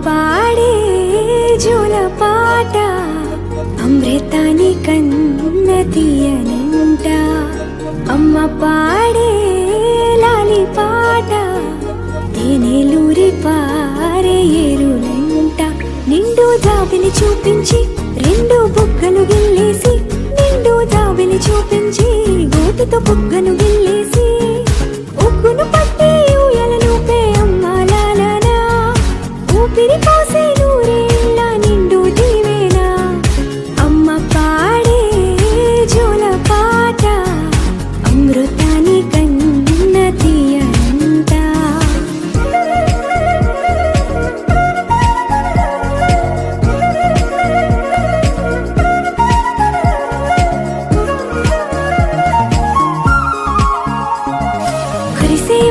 పాడే జోల పాట అమృతాని కన్న తీయనంట. అమ్మ పాడే లాలి పాట తేనెలూరి పారే ఏరులంట. నిండు జాబిలి చూపించి రెండు బుగ్గలు గిల్లేసి, నిండు జాబిలి చూపించి గోటితో బుగ్గను గిల్లేసి